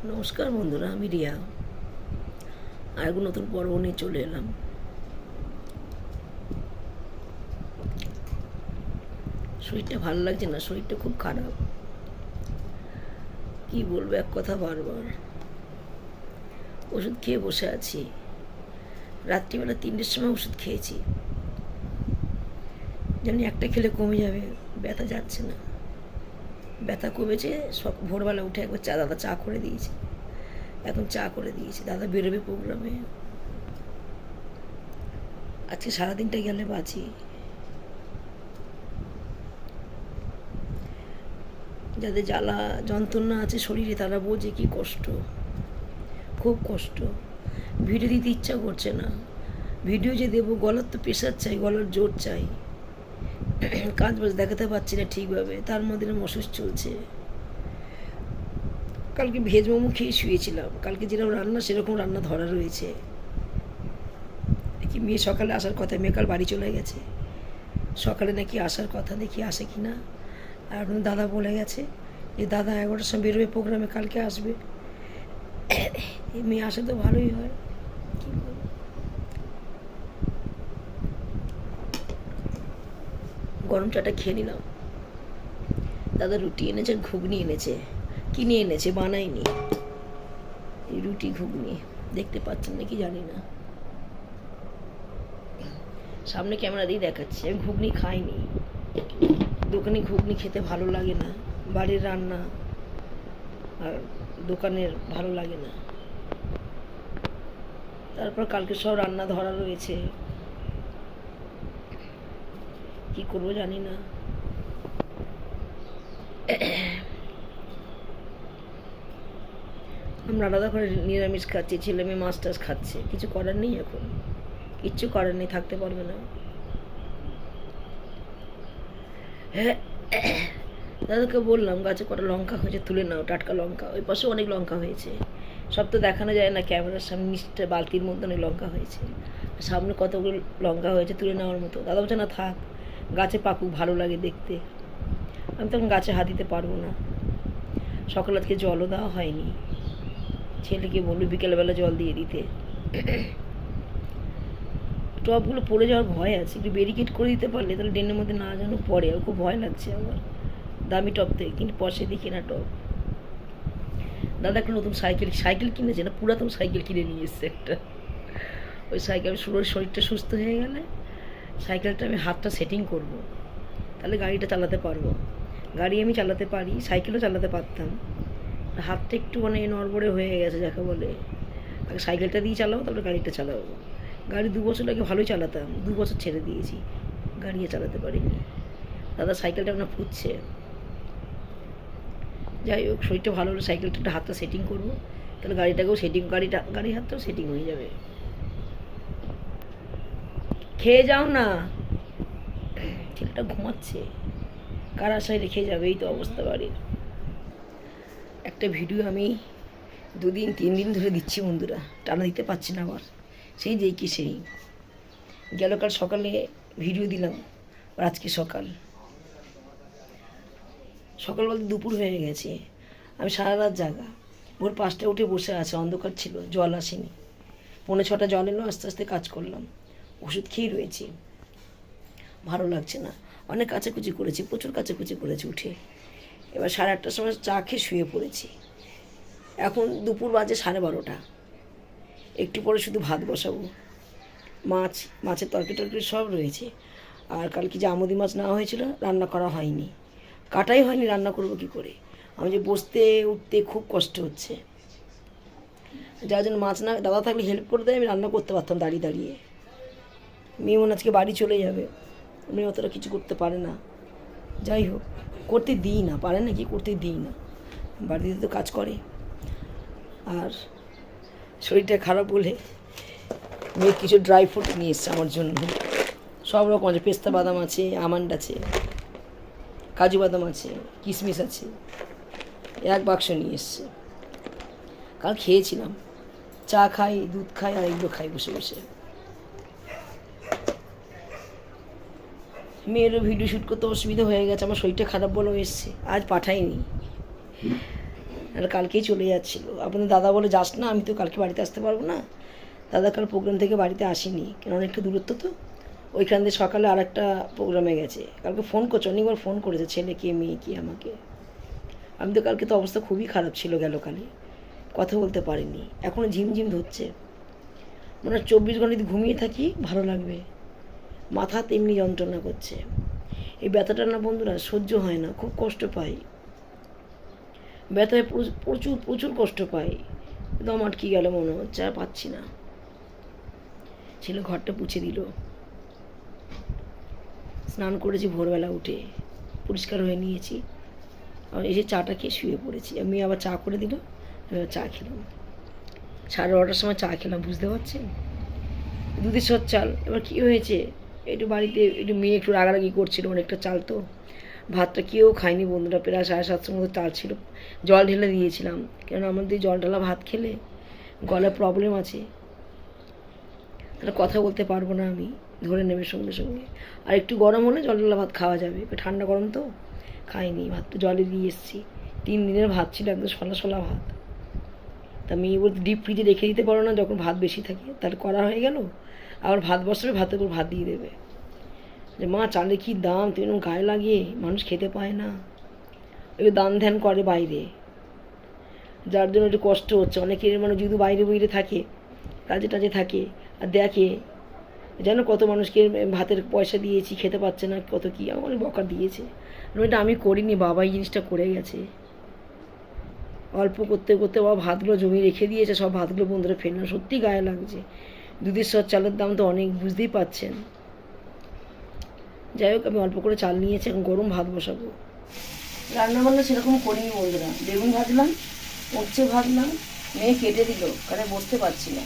নমস্কার বন্ধুরা, আমি রিয়া। আর এক নতুন পর্ব নিয়ে চলে এলাম। শরীরটা ভালো লাগছে না, শরীরটা খুব খারাপ। কি বলবো, এক কথা বারবার। ওষুধ খেয়ে বসে আছি। রাত্রিবেলা 3টের সময় ওষুধ খেয়েছি, জানি একটা খেলে কমে যাবে, ব্যথা যাচ্ছে না। ব্যথা কমেছে, সব ভোরবেলা উঠে একবার দাদা চা করে দিয়েছে। এখন চা করে দিয়েছি, দাদা বেরোবে প্রোগ্রামে। আজকে সারাদিনটা গেলে বাঁচি। যাদের জ্বালা যন্ত্রণা আছে শরীরে তারা বোঝে কি কষ্ট, খুব কষ্ট। ভিডিও দিতে ইচ্ছা করছে না। ভিডিও যে দেবো, গলার তো প্রেশার চাই, গলার জোর চাই। কাজ বাজ দেখাতে পারছি না ঠিকভাবে, তার মধ্যে অসুস্থ চলছে। কালকে ভেজ মোমো খেয়ে শুয়েছিলাম। কালকে যেরকম রান্না সেরকম রান্না ধরা রয়েছে। দেখি মেয়ে সকালে আসার কথা, মেয়ে কাল বাড়ি চলে গেছে। সকালে নাকি আসার কথা, দেখি আসে কি না। আর দাদা বলে গেছে যে দাদা 11টার সময় বেরোবে প্রোগ্রামে, কালকে আসবে। মেয়ে আসে তো ভালোই হয়। কী করবো, গরম চাটা খেয়ে নিলাম। দাদা রুটি এনেছে, ঘুগনি এনেছে, কিনে এনেছে, বানাইনি। এই রুটি ঘুগনি দেখতে পাচ্ছেন নাকি জানি না, সামনে ক্যামেরা দিয়ে দেখাচ্ছে। আমি ঘুগনি খাইনি, দোকানে ঘুগনি খেতে ভালো লাগে না। বাড়ির রান্না আর দোকানের ভালো লাগে না। তারপর কালকে সব রান্না ধরা রয়েছে, কি করবো জানি না। আমরা আলাদা করে নিরামিষ খাচ্ছি, ছেলে মেয়ে মাছ টাছ খাচ্ছে। কিছু করার নেই, এখন কিচ্ছু করার নেই, থাকতে পারবে না। হ্যাঁ, দাদাকে বললাম গাছে কটা লঙ্কা হয়েছে তুলে নাও, টাটকা লঙ্কা। ওই পাশে অনেক লঙ্কা হয়েছে, সব তো দেখানো যায় না ক্যামেরার সামনে। নিচটা বালতির মধ্যে অনেক লঙ্কা হয়েছে, সামনে কতগুলো লঙ্কা হয়েছে তুলে নেওয়ার মতো। দাদা বলছে না থাক, গাছে পাকুক, ভালো লাগে দেখতে। আমি তখন গাছে হাত দিতে পারবো না। সকাল আজকে জলও দেওয়া হয়নি, ছেলেকে বললো বিকেলবেলা জল দিয়ে দিতে। টবগুলো পড়ে যাওয়ার ভয় আছে, একটু ব্যারিকেড করে দিতে পারলে তাহলে ড্রেনের মধ্যে না যেন পড়ে। আর খুব ভয় লাগছে আমার, দামি টব থেকে, কিন্তু পয়সা দেখি না টব। দাদা একটা নতুন সাইকেল কিনেছে না, পুরাতন সাইকেল কিনে নিয়ে এসছে একটা। ওই সাইকেল শরীরটা সুস্থ হয়ে গেলে সাইকেলটা আমি হাতটা সেটিং করব, তাহলে গাড়িটা চালাতে পারবো। গাড়ি আমি চালাতে পারি, সাইকেলও চালাতে পারতাম। হাতটা একটু মানে নড়বড়ে হয়ে গেছে যাকে বলে। আগে সাইকেলটা দিয়ে চালাবো, তারপরে গাড়িটা চালাবো। গাড়ি 2 বছর আগে ভালোই চালাতাম, 2 বছর ছেড়ে দিয়েছি, গাড়িও চালাতে পারিনি। দাদা সাইকেলটা আপনার ফুটছে। যাই হোক, শরীরটা ভালো হলে সাইকেলটা একটা হাতটা সেটিং করবো, তাহলে গাড়িটাকেও সেটিং, গাড়ির হাতটাও সেটিং হয়ে যাবে। খেয়ে যাও না, ছেলেটা ঘুমাচ্ছে, কার আশায় রেখে যাবে, এই তো অবস্থা বাড়ির। একটা ভিডিও আমি 2-3 দিন ধরে দিচ্ছি বন্ধুরা, টানা দিতে পারছি না আবার। সেই যেই কি সেই, গেল কাল সকালে ভিডিও দিলাম, আর আজকে সকাল বলতে দুপুর হয়ে গেছে। আমি সারা রাত জাগা, ভোর 5টায় উঠে বসে আছে, অন্ধকার ছিল, জল আসেনি। 5:45 জল এলো, আস্তে আস্তে কাজ করলাম। ওষুধ খেয়েই রয়েছি, ভালো লাগছে না। অনেক কাচাকুচি করেছি, প্রচুর কাচাকুচি করেছি উঠে। এবার 8:30টার সময় চা খেয়ে শুয়ে পড়েছি। এখন দুপুর বাজে 12:30। একটু পরে শুধু ভাত বসাবো। মাছের তরকারি সব রয়েছে। আর কালকে যে আমুদি মাছ নেওয়া হয়েছিল, রান্না করা হয়নি, কাটাই হয়নি, রান্না করবো কী করে। আমি যে বসতে উঠতে খুব কষ্ট হচ্ছে, যার জন্য মাছ না, দাদা থাকলে হেল্প করে দেয়, আমি রান্না করতে পারতাম দাঁড়িয়ে দাঁড়িয়ে। মেয়ে মনে আজকে বাড়ি চলে যাবে, উনি অতটা কিছু করতে পারে না। যাই হোক, করতে দিই না, পারে না কি, করতে দিই না, বাড়িতে তো কাজ করে। আর শরীরটা খারাপ বলে মেয়ে কিছু ড্রাই ফ্রুট নিয়ে এসছে আমার জন্য। সব রকম আছে, পেস্তা বাদাম আছে, আমন্ড আছে, কাজু বাদাম আছে, কিশমিশ আছে, 1 বাক্স নিয়ে এসছে। কাল খেয়েছিলাম, চা খাই, দুধ খাই, আর এগুলো খাই বসে বসে। মেয়েরও ভিডিও শ্যুট করতে অসুবিধা হয়ে গেছে, আমার শরীরটা খারাপ বলেও এসছে, আজ পাঠাইনি। আর কালকেই চলে যাচ্ছিল। আপনাদের দাদা বলে যাস না, আমি তো কালকে বাড়িতে আসতে পারবো না। দাদা কাল প্রোগ্রাম থেকে বাড়িতে আসেনি, কেন অনেকটা দূরত্ব তো। ওইখান দিয়ে সকালে আর একটা প্রোগ্রামে গেছে। কালকে ফোন করছে, অনেকবার ফোন করেছে, ছেলেকে মেয়েকে আমাকে। আমি তো কালকে তো অবস্থা খুবই খারাপ ছিল, গেল কালে কথা বলতে পারিনি। এখনও ঝিমঝিম ধরছে, মানে 24 ঘন্টা যদি ঘুমিয়ে থাকি ভালো লাগবে। মাথা তেমনি যন্ত্রণা করছে। এই ব্যথাটা না বন্ধুরা সহ্য হয় না, খুব কষ্ট পাই। ব্যথায় প্রচুর প্রচুর কষ্ট পাই। দম আটকে গেল মনে হচ্ছে, আর পাচ্ছি না। ছেলে ঘরটা পুছে দিল। স্নান করেছি ভোরবেলা উঠে, পরিষ্কার হয়ে নিয়েছি। আর এসে চাটা খেয়ে শুয়ে পড়েছি। আমি আবার চা করে দিল, আমি আবার চা খেলাম। 12:30টার সময় চা খেলাম, বুঝতে পারছেন। দুধের সর চাল। এবার কী হয়েছে, একটু বাড়িতে একটু মেয়ে একটু রাগারাগি করছিল, অনেকটা চাল তো। ভাতটা কেউ খায়নি বন্ধুরা, প্রায় 7:30টার মতো চাল ছিল। জল ঢেলে দিয়েছিলাম, কেন আমাদের জল ঢালা ভাত খেলে গলায় প্রবলেম আছে, তাহলে কথা বলতে পারবো না, আমি ধরে নেবে সঙ্গে সঙ্গে। আর একটু গরম হলে জল ঢালা ভাত খাওয়া যাবে, ঠান্ডা গরম তো খাইনি। ভাত তো জলে দিয়ে এসেছি, 3 দিনের ভাত ছিল, একদম সলা সলা ভাত। তা মেয়ে বলতে ডিপ ফ্রিজে রেখে দিতে পারো না, যখন ভাত বেশি থাকে। তাহলে করা হয়ে গেল, আবার ভাত বসাবে, ভাতের উপর ভাত দিয়ে দেবে। যে মা চালে কী দাম, তুমি এরকম গায়ে লাগিয়ে, মানুষ খেতে পায় না। একটু দান ধ্যান করে বাইরে, যার জন্য একটু কষ্ট হচ্ছে অনেকের। মানে যদি বাইরে বাইরে থাকে, কাজে টাজে থাকে, আর দেখে যেন কত মানুষকে ভাতের পয়সা দিয়েছি, খেতে পাচ্ছে না, কত কী আমার বকা দিয়েছে। এটা আমি করিনি, বাবা এই জিনিসটা করে গেছে। অল্প করতে করতে বাবা ভাতগুলো জমি রেখে দিয়েছে, সব ভাতগুলো বন্ধুরা ফেললাম। সত্যি গায়ে লাগছে। দুধের সর চালের দাম তো অনেক, বুঝতেই পাচ্ছেন। যাই হোক, আমি অল্প করে চাল নিয়েছি, এখন গরম ভাত বসাবো। রান্নাবান্না সেরকম করিনি বন্ধুরা। বেগুন ভাজলাম, উচ্ছে ভাজলাম, মেয়ে কেটে দিল, কারণ বসতে পারছি না।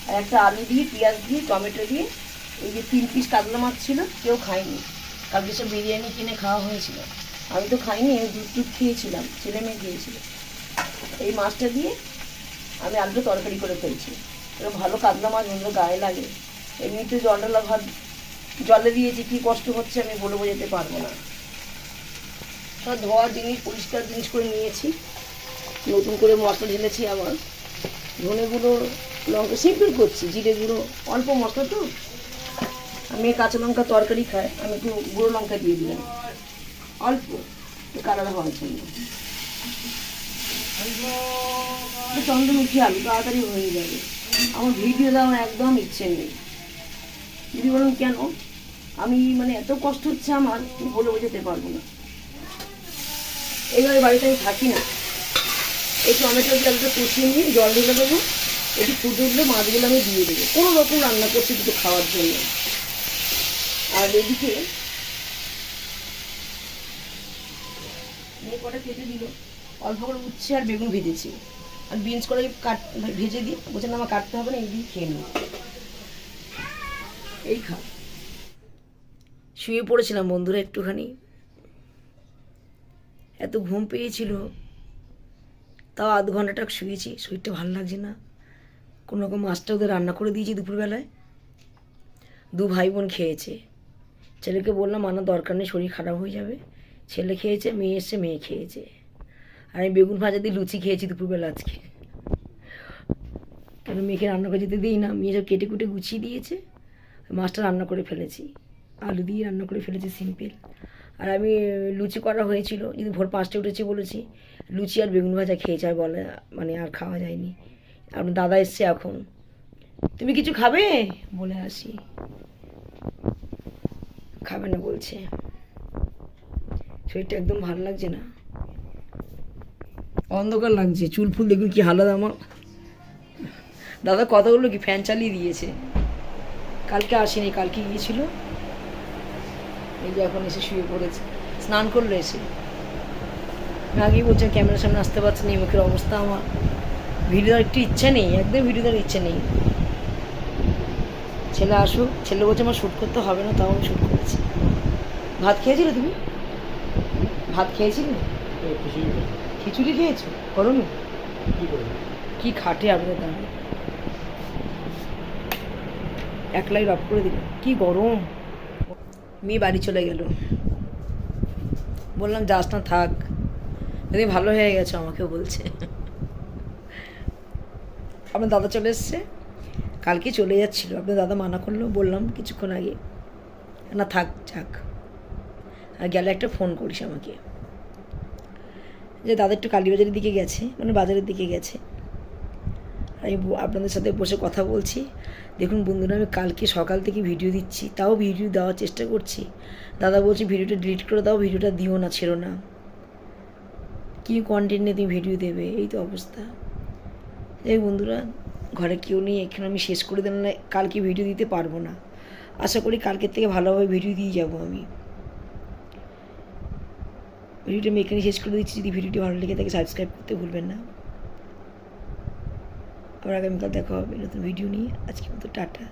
আর একটা আলু দিয়ে, পেঁয়াজ দিয়ে, টমেটো দিয়ে, এই যে 3 পিস কাতলা মাছ ছিল, কেউ খায়নি। কালকে সব বিরিয়ানি কিনে খাওয়া হয়েছিল, আমি তো খাইনি, আমি দুধ টুধ খেয়েছিলাম, ছেলে মেয়ে খেয়েছিল। এই মাছটা দিয়ে আমি আলুটা তরকারি করে ফেলছি। এবার ভালো কাতলা মাছ বন্ধুরা গায়ে লাগে। এমনিতে জলডালা ভাত জলে দিয়েছি, কী কষ্ট হচ্ছে আমি বলে বোঝাতে পারবো না। সব ধোয়া জিনিস, পরিষ্কার জিনিস করে নিয়েছি। নতুন করে মশলা ঢেলেছি, আবার ধনে গুঁড়ো, লঙ্কা সিম্পল করছি, জিরে গুঁড়ো, অল্প মশলা তো। আমি কাঁচা লঙ্কা তরকারি খাই, আমি একটু গুঁড়ো লঙ্কা দিয়ে দিলাম অল্প, কালার হওয়ার জন্য। চন্দ্রমুখী আলু তাড়াতাড়ি হয়ে যাবে। আমার ভিডিও দেওয়ার একদম ইচ্ছে নেই। যদি বলুন কেন, আমি মানে এত কষ্ট হচ্ছে আমার, বলে বোঝাতে পারবো না। এইভাবে বাড়িতে আমি থাকি না। এই টমেটো দিয়ে আলুটা কষিয়ে নিয়ে জল ঢেলে দেবো, একটু ফুটে উঠলে মাছগুলো আমি দিয়ে দেবো। কোনো রকম রান্না করছি দুটো খাওয়ার জন্য। আর এদিকে মেয়ে কটা কেটে দিল, অল্প করে উচ্ছে আর বেগুন ভেজেছি, আর বিনস করে ভেজে দিই। বলছেন আমার কাটতে হবে না, এই দিয়ে খেয়ে নিই। এই খা। শুয়ে পড়েছিলাম বন্ধুরা একটুখানি, এত ঘুম পেয়েছিল, তাও আধ ঘন্টাটা শুয়েছি। শরীরটা ভালো লাগছে না। কোনো রকম মাছটা ওদের রান্না করে দিয়েছি দুপুরবেলায়। 2 ভাই বোন খেয়েছে। ছেলেকে বললাম আনার দরকার নেই, শরীর খারাপ হয়ে যাবে। ছেলে খেয়েছে, মেয়ে এসছে, মেয়ে খেয়েছে। আর আমি বেগুন ভাজা দিয়ে লুচি খেয়েছি দুপুরবেলা আজকে। কেন মেয়েকে রান্না করে যেতে দিই না, মেয়ে সব কেটে কুটে গুছিয়ে দিয়েছে, মাছটা রান্না করে ফেলেছি, আলু দিয়ে রান্না করে ফেলেছি সিম্পল। আর আমি লুচি করা হয়েছিল, যদি ভোর 5টায় উঠেছি বলেছি, লুচি আর বেগুন ভাজা খেয়েছে। আর বলে মানে আর খাওয়া যায়নি। আপনার দাদা এসছে এখন, তুমি কিছু খাবে বলে আসি, খাবে না বলছে। শরীরটা একদম ভালো লাগছে না, অন্ধকার লাগছে। চুল ফুল দেখুন কি হালাত আমার। দাদা কথাগুলো কি ফ্যান চালিয়ে দিয়েছে। কালকে আসেনি, কালকে গিয়েছিল। এই যে এখন এসে শুয়ে পড়েছে, স্নান করলো এসে। আমি আগেই বলছিলাম ক্যামেরার সামনে আসতে পারছি না, এই মুখের অবস্থা আমার। ভিডিও দেওয়ার একটু ইচ্ছা নেই, একদম ভিডিও দেওয়ার ইচ্ছে নেই। ছেলে আসুক, ছেলে বলছে আমার শ্যুট করতে হবে না, তাও আমি শ্যুট করেছি। ভাত খেয়েছিলে তুমি? ভাত খেয়েছিলে? খিচুড়ি খেয়েছো গরমে? কি খাটে আপনাদের দাঁড়িয়ে, একলাই রব করে দিল, কি গরম। মেয়ে বাড়ি চলে গেল, বললাম যাস না থাক, তুমি ভালো হয়ে গেছো আমাকে বলছে। আপনার দাদা চলে এসছে, কালকে চলে যাচ্ছিল, আপনার দাদা মানা করলো, বললাম কিছুক্ষণ আগে না থাক যাক, আর গেলে একটা ফোন করিস আমাকে। যে দাদা একটু কালীবাজারের দিকে গেছে, মানে বাজারের দিকে গেছে, আমি আপনাদের সাথে বসে কথা বলছি। দেখুন বন্ধুরা, আমি কালকে সকাল থেকে ভিডিও দিচ্ছি, তাও ভিডিও দেওয়ার চেষ্টা করছি। দাদা বলছে ভিডিওটা ডিলিট করে দাও, ভিডিওটা দিও না, ছেড়ো না, কী কন্টেন্ট নিয়ে তুমি ভিডিও দেবে, এই তো অবস্থা। এই বন্ধুরা, ঘরে কেউ নেই, এখানে আমি শেষ করে দিলাম, না কালকে ভিডিও দিতে পারবো না। আশা করি কালকের থেকে ভালোভাবে ভিডিও দিয়ে যাবো আমি। ভিডিওটা আমি এখানে শেষ করে দিচ্ছি। যদি ভিডিওটি ভালো লেগে থাকে সাবস্ক্রাইব করতে ভুলবেন না। আবার আগামীকাল দেখা হবে নতুন ভিডিও নিয়ে। আজকের মতো টাটা।